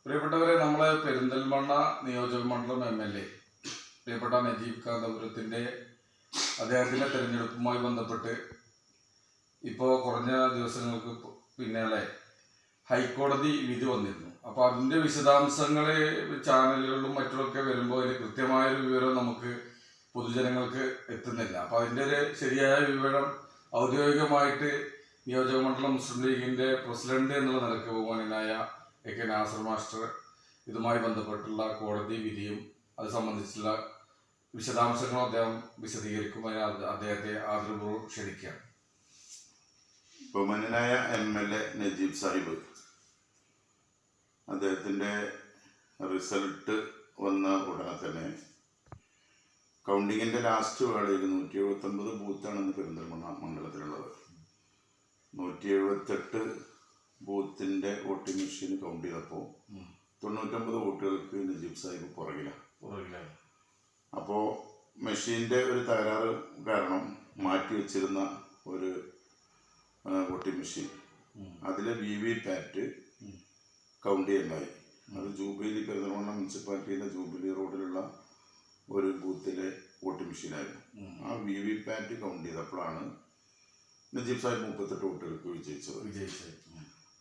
പ്രിയപ്പെട്ടവരെ, നമ്മളെ പെരിന്തൽമണ്ണ നിയോജക മണ്ഡലം MLA പ്രിയപ്പെട്ട നജീബ് കാന്തപുരത്തിൻ്റെ അദ്ദേഹത്തിൻ്റെ തെരഞ്ഞെടുപ്പുമായി ബന്ധപ്പെട്ട് ഇപ്പോൾ കുറഞ്ഞ ദിവസങ്ങൾക്ക് പിന്നാലെ ഹൈക്കോടതി വിധി വന്നിരുന്നു. അപ്പോൾ അതിൻ്റെ വിശദാംശങ്ങൾ ചാനലുകളിലും മറ്റുമൊക്കെ വരുമ്പോൾ അതിന് കൃത്യമായൊരു വിവരം നമുക്ക് പൊതുജനങ്ങൾക്ക് എത്തുന്നില്ല. അപ്പോൾ അതിൻ്റെ ഒരു ശരിയായ വിവരം ഔദ്യോഗികമായിട്ട് നിയോജക മണ്ഡലം മുസ്ലിം ലീഗിൻ്റെ പ്രസിഡന്റ് എന്നുള്ള നിലക്ക് ബഹുമാനായ AK നാസർ മാസ്റ്റർ ഇതുമായി ബന്ധപ്പെട്ടുള്ള കോടതി വിധിയും അത് സംബന്ധിച്ചുള്ള വിശദാംശങ്ങളും അദ്ദേഹം വിശദീകരിക്കുമ്പോൾ അദ്ദേഹത്തെ ആദരപൂർവ്വം ക്ഷണിക്കുകയാണ്. ബഹുമാനായ MLA നജീബ് സാഹിബ് അദ്ദേഹത്തിൻ്റെ റിസൾട്ട് വന്ന ഉടനെ തന്നെ കൗണ്ടിങ്ങിൻ്റെ ലാസ്റ്റ് വേളയിൽ 179 ബൂത്താണെന്ന് പെരിന്തൽമണ്ണ മണ്ഡലത്തിലുള്ളത്. 178 ബൂത്തിൻ്റെ വോട്ടിംഗ് മെഷീൻ കൗണ്ട് ചെയ്തപ്പോൾ 99 വോട്ടുകൾക്ക് നജീബ് സാഹിബ് പുറകിലാണ്. അപ്പോൾ മെഷീൻ്റെ ഒരു തകരാറ് കാരണം മാറ്റി വെച്ചിരുന്ന ഒരു വോട്ടിംഗ് മെഷീൻ അതിലെ VVPAT കൗണ്ട് ചെയ്യുന്നതായി. അത് ജൂബിലി പെരിന്തൽമണ്ണ മുനിസിപ്പാലിറ്റിയിലെ ജൂബിലി റോഡിലുള്ള ഒരു ബൂത്തിലെ വോട്ടിംഗ് മെഷീനായിരുന്നു. ആ VVPAT കൗണ്ട് ചെയ്തപ്പോഴാണ് നജീബ് സാഹിബ് 38 വോട്ടുകൾക്ക് വിജയിച്ചത്.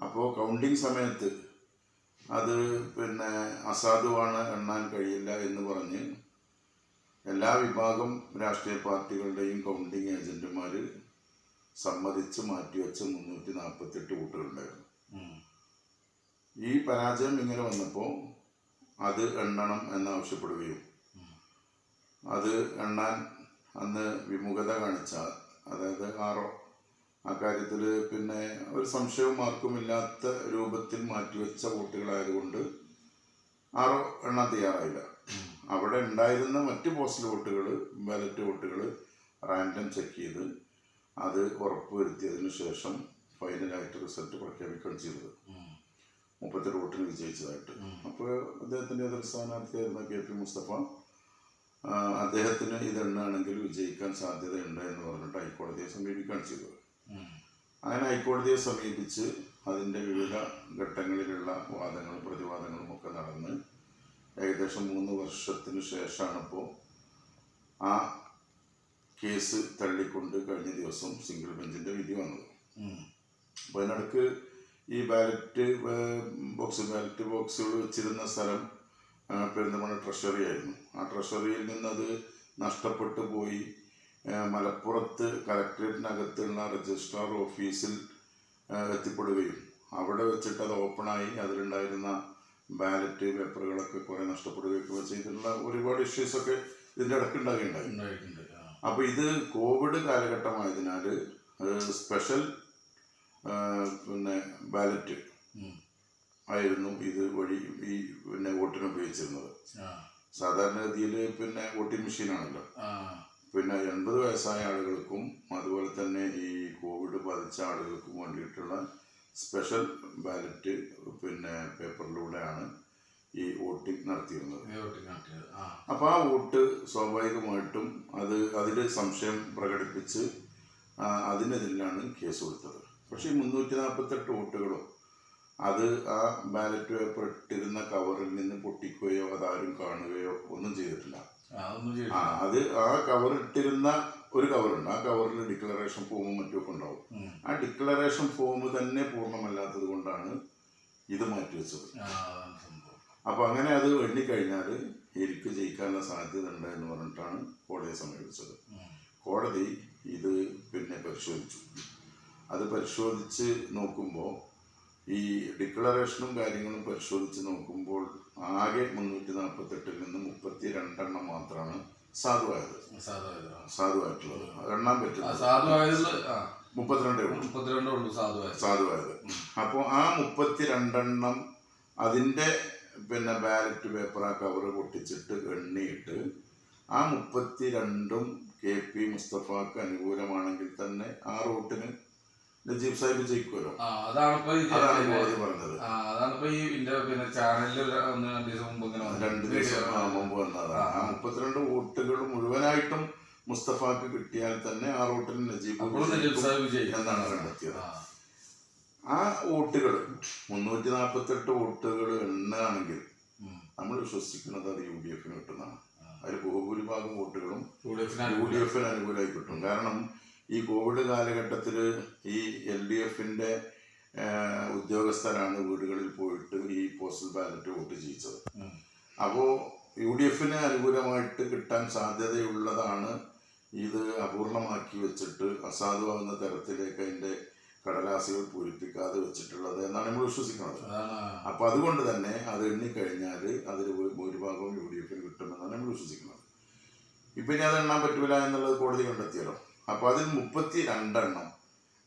അപ്പോൾ കൗണ്ടിങ് സമയത്ത് അത് അസാധുവാണ്, എണ്ണാൻ കഴിയില്ല എന്ന് പറഞ്ഞ് എല്ലാ വിഭാഗം രാഷ്ട്രീയ പാർട്ടികളുടെയും കൗണ്ടിങ് ഏജന്റുമാർ സമ്മതിച്ച് മാറ്റിവെച്ച 348 വോട്ടുകളുണ്ടായിരുന്നു. ഈ പരാജയം ഇങ്ങനെ വന്നപ്പോൾ അത് എണ്ണണം എന്നാവശ്യപ്പെടുകയും അത് എണ്ണാൻ അന്ന് വിമുഖത കാണിച്ച, അതായത് ആ കാര്യത്തിൽ ഒരു സംശയവും ആർക്കുമില്ലാത്ത രൂപത്തിൽ മാറ്റിവെച്ച വോട്ടുകളായതുകൊണ്ട് എണ്ണാൻ തയ്യാറായില്ല. അവിടെ ഉണ്ടായിരുന്ന മറ്റ് പോസ്റ്റൽ വോട്ടുകൾ, ബാലറ്റ് വോട്ടുകൾ റാൻഡം ചെക്ക് ചെയ്ത് അത് ഉറപ്പുവരുത്തിയതിനു ശേഷം ഫൈനലായിട്ട് റിസൾട്ട് പ്രഖ്യാപിക്കുകയാണ് ചെയ്തത്. 38 വോട്ടിന് വിജയിച്ചതായിട്ട്. അപ്പോൾ അദ്ദേഹത്തിൻ്റെ എതിർ സ്ഥാനാർത്ഥിയായിരുന്ന KP മുസ്തഫ അദ്ദേഹത്തിന് ഇതെണ്ണാണെങ്കിൽ വിജയിക്കാൻ സാധ്യതയുണ്ട് എന്ന് പറഞ്ഞിട്ട് ഹൈക്കോടതിയെ സമീപിക്കുകയാണ് ചെയ്തത്. അങ്ങനെ ഹൈക്കോടതിയെ സമീപിച്ച് അതിൻ്റെ വിവിധ ഘട്ടങ്ങളിലുള്ള വാദങ്ങളും പ്രതിവാദങ്ങളും ഒക്കെ നടന്ന് ഏകദേശം 3 വർഷത്തിന് ശേഷമാണ് ഇപ്പോൾ ആ കേസ് തള്ളിക്കൊണ്ട് കഴിഞ്ഞ ദിവസം സിംഗിൾ ബെഞ്ചിൻ്റെ വിധി വന്നത്. അപ്പോൾ അതിനിടക്ക് ഈ ബാലറ്റ് ബോക്സുകൾ വെച്ചിരുന്ന സ്ഥലം പെരിന്തൽമണ്ണ ട്രഷറി ആയിരുന്നു. ആ ട്രഷറിയിൽ നിന്നത് നഷ്ടപ്പെട്ടു പോയി മലപ്പുറത്ത് കലക്ട്രേറ്റിനകത്തുള്ള രജിസ്ട്രാർ ഓഫീസിൽ എത്തിപ്പെടുകയും അവിടെ വെച്ചിട്ട് അത് ഓപ്പണായി അതിലുണ്ടായിരുന്ന ബാലറ്റ് പേപ്പറുകളൊക്കെ കുറേ നഷ്ടപ്പെടുകയൊക്കെ ചെയ്തിട്ടുള്ള ഒരുപാട് ഇഷ്യൂസൊക്കെ ഇതിൻ്റെ ഇടയ്ക്ക് ഉണ്ടാകുകയുണ്ടായി. അപ്പോൾ ഇത് കോവിഡ് കാലഘട്ടമായതിനാൽ സ്പെഷ്യൽ ബാലറ്റ് ആയിരുന്നു ഇത് വഴി ഈ വോട്ടിന് ഉപയോഗിച്ചിരുന്നത്. സാധാരണഗതിയിൽ വോട്ടിംഗ് മെഷീനാണല്ലോ. 80 വയസ്സായ ആളുകൾക്കും അതുപോലെ തന്നെ ഈ കോവിഡ് ബാധിച്ച ആളുകൾക്കും വേണ്ടിയിട്ടുള്ള സ്പെഷ്യൽ ബാലറ്റ് പേപ്പറിലൂടെയാണ് ഈ വോട്ടിംഗ് നടത്തിയിരുന്നത്. അപ്പോൾ ആ വോട്ട് സ്വാഭാവികമായിട്ടും അതിൽ സംശയം പ്രകടിപ്പിച്ച് അതിനെതിരെയാണ് കേസ് കൊടുത്തത്. പക്ഷേ 348 വോട്ടുകളും അത് ആ ബാലറ്റ് പേപ്പർ ഇട്ടിരുന്ന കവറിൽ നിന്ന് പൊട്ടിക്കുകയോ അതാരും കാണുകയോ ഒന്നും ചെയ്തിട്ടില്ല. അത് ആ കവർ ഇട്ടിരുന്ന ഒരു കവറുണ്ട്. ആ കവറിൽ ഡിക്ലറേഷൻ ഫോമും മറ്റുമൊക്കെ ഉണ്ടാവും. ആ ഡിക്ലറേഷൻ ഫോം തന്നെ പൂർണ്ണമല്ലാത്തത് കൊണ്ടാണ് ഇത് മാറ്റിവെച്ചത്. അപ്പോൾ അങ്ങനെ അത് എണ്ണിക്കഴിഞ്ഞാൽ എനിക്ക് ജയിക്കാനുള്ള സാധ്യത ഉണ്ട് എന്ന് പറഞ്ഞിട്ടാണ് കോടതിയെ സമീപിച്ചത്. കോടതി ഇത് പരിശോധിച്ചു. അത് പരിശോധിച്ച് നോക്കുമ്പോൾ ഈ ഡിക്ലറേഷനും കാര്യങ്ങളും പരിശോധിച്ച് നോക്കുമ്പോൾ ആകെ 348 നിന്ന് 32 മാത്രമാണ് സാധുവായിട്ടുള്ളത്. എണ്ണാൻ പറ്റുന്നത് 32 സാധുവായത്. അപ്പോൾ ആ 32 അതിൻ്റെ ബാലറ്റ് പേപ്പർ ആ കവറ് പൊട്ടിച്ചിട്ട് എണ്ണിയിട്ട് ആ 32 KP മുസ്തഫക്ക് അനുകൂലമാണെങ്കിൽ തന്നെ ആ വോട്ടിന് നജീബ് സാഹിബ് ജയിക്കുമല്ലോ. അതാണ് കോടതി പറഞ്ഞത്. 2 ദിവസം മുമ്പ് വന്നതാണ്. ആ 32 വോട്ടുകൾ മുഴുവനായിട്ടും മുസ്തഫക്ക് കിട്ടിയാൽ തന്നെ ആ വോട്ടിന് നജീബ് എന്നാണ് കണ്ടെത്തിയത്. ആ വോട്ടുകൾ 348 വോട്ടുകൾ എണ്ണാണെങ്കിൽ നമ്മൾ വിശ്വസിക്കുന്നത് അത് UDF കിട്ടുന്നതാണ്. അതിൽ ബഹുഭൂരിഭാഗം വോട്ടുകളും UDF അനുകൂലമായി കിട്ടും. കാരണം ഈ കോവിഡ് കാലഘട്ടത്തിൽ ഈ LDF ഉദ്യോഗസ്ഥരാണ് വീടുകളിൽ പോയിട്ട് ഈ പോസ്റ്റൽ ബാലറ്റ് വോട്ട് ചെയ്യിച്ചത്. അപ്പോൾ UDF അനുകൂലമായിട്ട് കിട്ടാൻ സാധ്യതയുള്ളതാണ് ഇത് അപൂർണമാക്കി വെച്ചിട്ട് അസാധുവാകുന്ന തരത്തിലേക്ക് അതിൻ്റെ കടലാസുകൾ പൂരിപ്പിക്കാതെ വെച്ചിട്ടുള്ളത് എന്നാണ് നമ്മൾ വിശ്വസിക്കുന്നത്. അപ്പം അതുകൊണ്ട് തന്നെ അത് എണ്ണിക്കഴിഞ്ഞാൽ അതിൽ ഭൂരിഭാഗവും UDF കിട്ടുമെന്നാണ് നമ്മൾ വിശ്വസിക്കുന്നത്. ഇപ്പം ഇനി അത് എണ്ണാൻ പറ്റൂല എന്നുള്ളത് കോടതി കണ്ടെത്തിയല്ലോ. അപ്പോൾ അതിൽ 32 എണ്ണം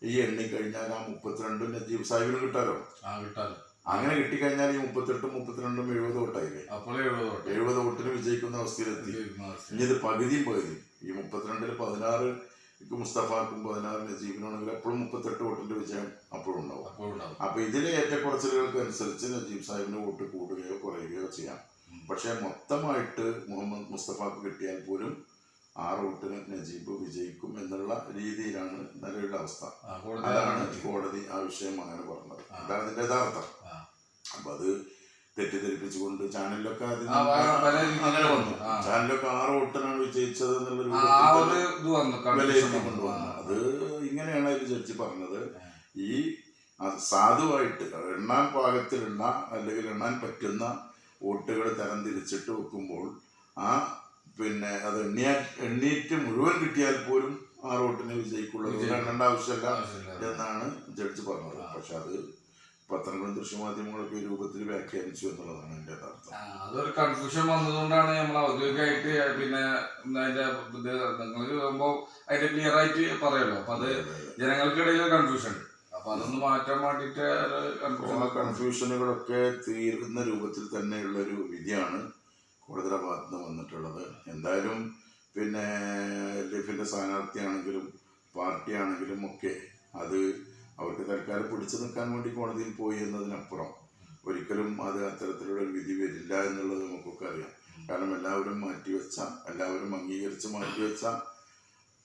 ഈ എണ്ണിക്കഴിഞ്ഞാൽ ആ 32 നജീബ് സാഹിബിന് കിട്ടാലോ. അങ്ങനെ കിട്ടിക്കഴിഞ്ഞാൽ ഈ 38 32 70 വോട്ടായില്ലേ. 70 വോട്ടിന് വിജയിക്കുന്ന അവസ്ഥയിലെത്തി. ഇനി ഇത് പകുതിയും ഈ 32-ൽ 16 മുസ്തഫാക്കും 16 നജീബിനാണെങ്കിൽ എപ്പോഴും 38 വോട്ടിന്റെ വിജയം അപ്പോഴും ഉണ്ടാവും. അപ്പൊ ഇതിലെ ഏറ്റക്കുറച്ചിലുകൾക്ക് അനുസരിച്ച് നജീബ് സാഹിബിന് വോട്ട് കൂടുകയോ കുറയുകയോ ചെയ്യാം. പക്ഷെ മൊത്തമായിട്ട് മുഹമ്മദ് മുസ്തഫാക്ക് കിട്ടിയാൽ പോലും 6 വോട്ടിന് നജീബ് വിജയിക്കും എന്നുള്ള രീതിയിലാണ് നിലവിലുള്ള അവസ്ഥ. അതാണ് കോടതി ആ വിഷയം അങ്ങനെ പറഞ്ഞത്. അതാണ് ഇതിന്റെ യഥാർത്ഥം. അപ്പൊ അത് തെറ്റിദ്ധരിപ്പിച്ചുകൊണ്ട് ചാനലിലൊക്കെ അങ്ങനെ വന്നു. ചാനലൊക്കെ 6 വോട്ടിനാണ് വിജയിച്ചത് എന്നുള്ളൊരു വിലയിരുത്തി കൊണ്ടുവന്നു. അത് ഇങ്ങനെയാണ് അതിൽ ജഡ്ജി പറഞ്ഞത്. ഈ സാധുവായിട്ട് എണ്ണാൻ പാകത്തിലുള്ള അല്ലെങ്കിൽ എണ്ണാൻ പറ്റുന്ന വോട്ടുകൾ തരംതിരിച്ചിട്ട് വെക്കുമ്പോൾ അത് എണ്ണീറ്റ് മുഴുവൻ കിട്ടിയാൽ പോലും 6 വോട്ടിനെ വിജയിക്കുള്ളത് എണ്ണേണ്ട ആവശ്യമില്ല എന്നാണ് ജഡ്ജി പറഞ്ഞത്. പക്ഷെ അത് പത്രങ്ങളും ദൃശ്യമാധ്യമങ്ങളൊക്കെ രൂപത്തിൽ വ്യാഖ്യാനിച്ചു എന്നുള്ളതാണ് എൻ്റെ അർത്ഥം. അതൊരു കൺഫ്യൂഷൻ വന്നതുകൊണ്ടാണ് നമ്മൾ ഔദ്യോഗികമായിട്ട് പിന്നെ അതിന്റെ നിങ്ങൾ പോകുമ്പോൾ അതിന്റെ ക്ലിയർ ആയിട്ട് പറയല്ലോ. അപ്പൊ അത് ജനങ്ങൾക്കിടയിൽ കൺഫ്യൂഷൻ ഉണ്ട്. അപ്പൊ അതൊന്ന് മാറ്റാൻ വേണ്ടിയിട്ട് കൺഫ്യൂഷനുകളൊക്കെ തീരുന്ന രൂപത്തിൽ തന്നെയുള്ള ഒരു വിധിയാണ് കോടതിയുടെ ഭാഗത്ത് നിന്ന് വന്നിട്ടുള്ളത്. എന്തായാലും പിന്നെ LDF സ്ഥാനാർത്ഥിയാണെങ്കിലും പാർട്ടിയാണെങ്കിലും ഒക്കെ അത് അവർക്ക് തൽക്കാലം പിടിച്ചു നിൽക്കാൻ വേണ്ടി കോടതിയിൽ പോയി എന്നതിനപ്പുറം ഒരിക്കലും അത് അത്തരത്തിലുള്ള ഒരു വിധി വരില്ല എന്നുള്ളത് നമുക്കൊക്കെ അറിയാം. കാരണം എല്ലാവരും അംഗീകരിച്ച് മാറ്റിവെച്ച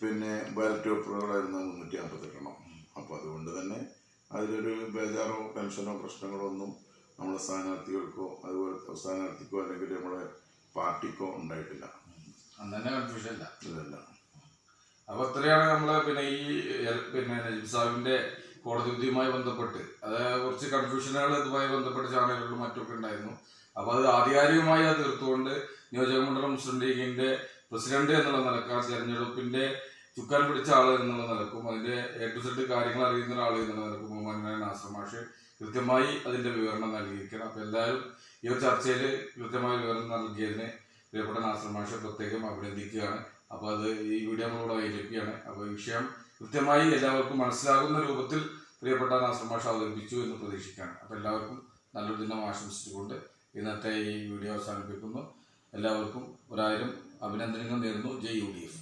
പിന്നെ ബാലറ്റ് പേപ്പറുകളായിരുന്നു 358. അപ്പോൾ അതുകൊണ്ട് തന്നെ അതിലൊരു ബേജാറോ ടെൻഷനോ പ്രശ്നങ്ങളോ ഒന്നും നമ്മുടെ സ്ഥാനാർത്ഥികൾക്കോ അതുപോലെ സ്ഥാനാർത്ഥിക്കോ അല്ലെങ്കിൽ നമ്മുടെ പാർട്ടിക്കോ ഉണ്ടായിട്ടില്ല. ഇല്ല. അപ്പൊ അത്രയാണ് നമ്മള് പിന്നെ ഈ നജീബ് സാഹിബിന്റെ കോടതി വിധിയുമായി ബന്ധപ്പെട്ട് അത് കുറച്ച് കൺഫ്യൂഷനുകൾ ഇതുമായി ബന്ധപ്പെട്ട് ചാനലുകളിലും മറ്റൊക്കെ ഉണ്ടായിരുന്നു. അപ്പൊ അത് ആധികാരികമായി അത് തീർത്തുകൊണ്ട് നിയോജകമണ്ഡലം മുസ്ലിം ലീഗിന്റെ പ്രസിഡന്റ് എന്നുള്ള നിലക്കാർ തെരഞ്ഞെടുപ്പിന്റെ ചുക്കാൻ പിടിച്ച ആള് എന്നുള്ള നിലക്കും അതിന്റെ A to Z കാര്യങ്ങൾ അറിയുന്ന ഒരാൾ എന്നുള്ള നിലക്കും ബഹുമാനായ നാസർ മാഷ് കൃത്യമായി അതിന്റെ വിവരണം നൽകിയിരിക്കണം. അപ്പൊ എല്ലാവരും ഈ ഒരു ചർച്ചയിൽ കൃത്യമായ വിവരണം നൽകിയതിന് പ്രിയപ്പെട്ട നാസർ മാഷെ പ്രത്യേകം അഭിനന്ദിക്കുകയാണ്. അപ്പോൾ അത് ഈ വീഡിയോ നമ്മളോട് വൈകിപ്പിക്കുകയാണ്. അപ്പോൾ ഈ വിഷയം കൃത്യമായി എല്ലാവർക്കും മനസ്സിലാകുന്ന രൂപത്തിൽ പ്രിയപ്പെട്ട നാസർ മാഷ് അവതരിപ്പിച്ചു എന്ന് പ്രതീക്ഷിക്കുകയാണ്. അപ്പോൾ എല്ലാവർക്കും നല്ലൊരു ദിനം ആശംസിച്ചുകൊണ്ട് ഇന്നത്തെ ഈ വീഡിയോ അവസാനിപ്പിക്കുന്നു. എല്ലാവർക്കും 1000 അഭിനന്ദനങ്ങൾ നേരുന്നു. ജയ് UDF.